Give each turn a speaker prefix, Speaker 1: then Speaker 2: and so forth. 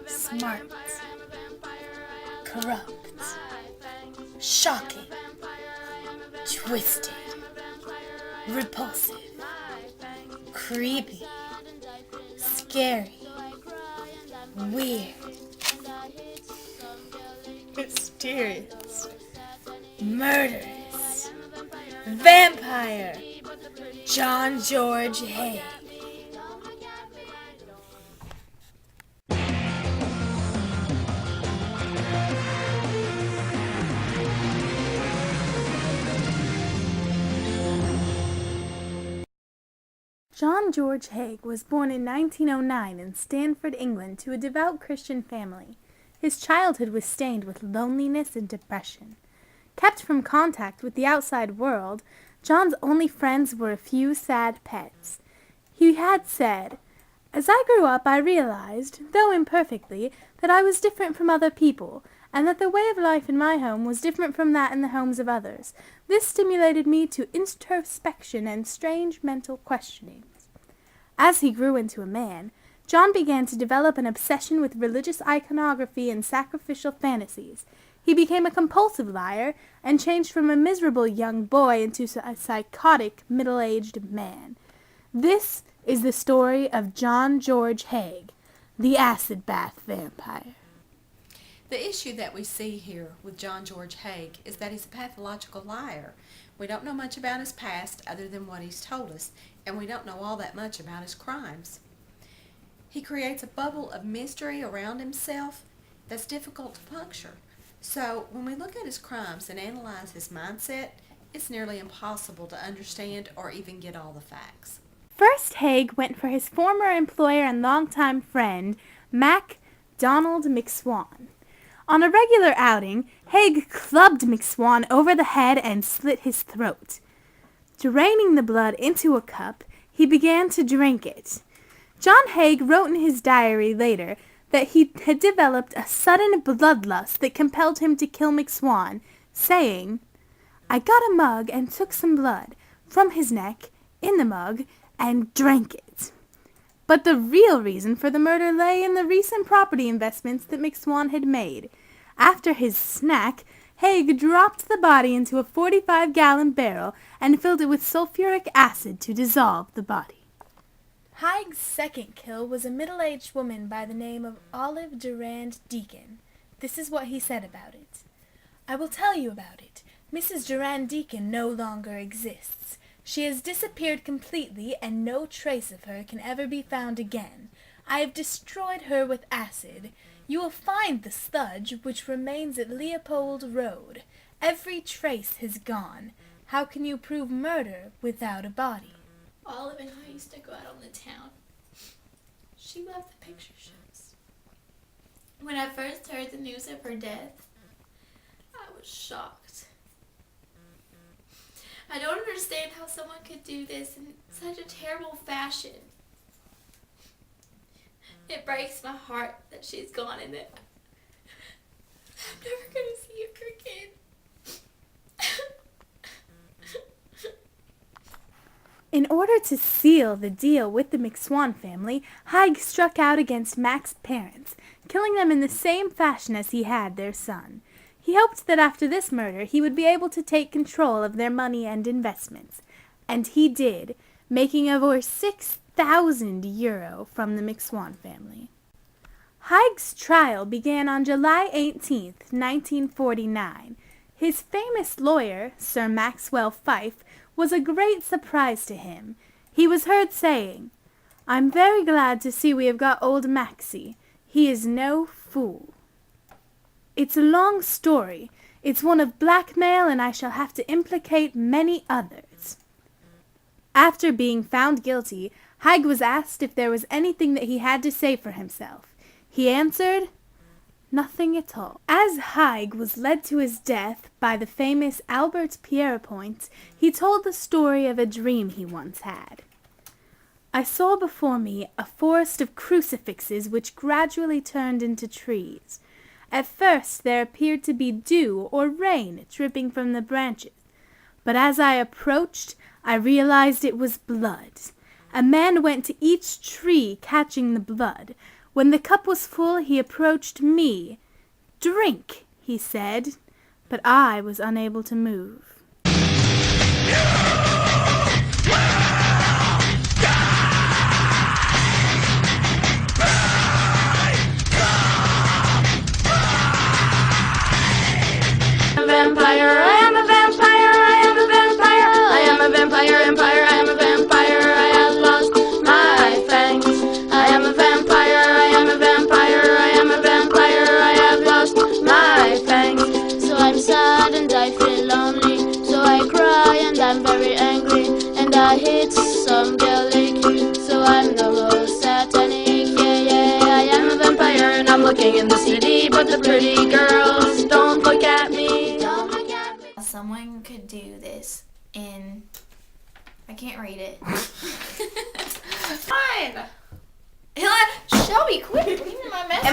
Speaker 1: smart, corrupt, shocking, twisted, repulsive, creepy, scary, weird, mysterious, murderous, vampire, John George Haigh. John George Haigh was born in 1909 in Stanford, England, to a devout Christian family. His childhood was stained with loneliness and depression. Kept from contact with the outside world, John's only friends were a few sad pets. He had said, "As I grew up, I realized, though imperfectly, that I was different from other people, and that the way of life in my home was different from that in the homes of others. This stimulated me to introspection and strange mental questionings." As he grew into a man, John began to develop an obsession with religious iconography and sacrificial fantasies. He became a compulsive liar and changed from a miserable young boy into a psychotic, middle-aged man. This is the story of John George Haigh, the acid bath vampire.
Speaker 2: The issue that we see here with John George Haigh is that he's a pathological liar. We don't know much about his past other than what he's told us, and we don't know all that much about his crimes. He creates a bubble of mystery around himself that's difficult to puncture. So when we look at his crimes and analyze his mindset, it's nearly impossible to understand or even get all the facts.
Speaker 1: First, Haigh went for his former employer and longtime friend, McSwan. On a regular outing, Haigh clubbed McSwan over the head and slit his throat. Draining the blood into a cup, he began to drink it. John Haigh wrote in his diary later that he had developed a sudden bloodlust that compelled him to kill McSwan, saying, "I got a mug and took some blood from his neck in the mug and drank it." But the real reason for the murder lay in the recent property investments that McSwan had made. After his snack, Haigh dropped the body into a 45-gallon barrel and filled it with sulfuric acid to dissolve the body. Haigh's second kill was a middle-aged woman by the name of Olive Durand-Deacon. This is what he said about it. "I will tell you about it. Mrs. Durand-Deacon no longer exists. She has disappeared completely, and no trace of her can ever be found again. I have destroyed her with acid. You will find the sludge which remains at Leopold Road. Every trace has gone. How can you prove murder without a body?"
Speaker 3: Olive and I used to go out on the town. She loved the picture shows. When I first heard the news of her death, I was shocked. I don't understand how someone could do this in such a terrible fashion. It breaks my heart that she's gone and that I'm never going to see her again.
Speaker 1: In order to seal the deal with the McSwan family, Haigh struck out against Mac's parents, killing them in the same fashion as he had their son. He hoped that after this murder he would be able to take control of their money and investments. And he did, making over €6,000 from the McSwan family. Haigh's trial began on July 18th, 1949. His famous lawyer, Sir Maxwell Fyfe, was a great surprise to him. He was heard saying, "I'm very glad to see we have got old Maxie. He is no fool. It's a long story. It's one of blackmail, and I shall have to implicate many others." After being found guilty, Haigh was asked if there was anything that he had to say for himself. He answered, "Nothing at all." As Haigh was led to his death by the famous Albert Pierrepoint, he told the story of a dream he once had. "I saw before me a forest of crucifixes which gradually turned into trees. At first there appeared to be dew or rain dripping from the branches, but as I approached, I realized it was blood. A man went to each tree catching the blood. When the cup was full, he approached me. "Drink," he said, but I was unable to move.
Speaker 4: Vampire, I am a vampire, I am a vampire, I am a vampire, empire, I am a vampire, I have lost my fangs. I am a vampire, I am a vampire, I am a vampire, I have lost my fangs. So I'm sad and I feel lonely, so I cry and I'm very angry, and I hit some garlic, so I'm no more satanic. Yeah, I am a vampire and I'm looking in the city, but the pretty girls don't look at me.
Speaker 3: Someone could do this in... I can't read it.
Speaker 2: Fine.
Speaker 3: Shelby, quit reading my message.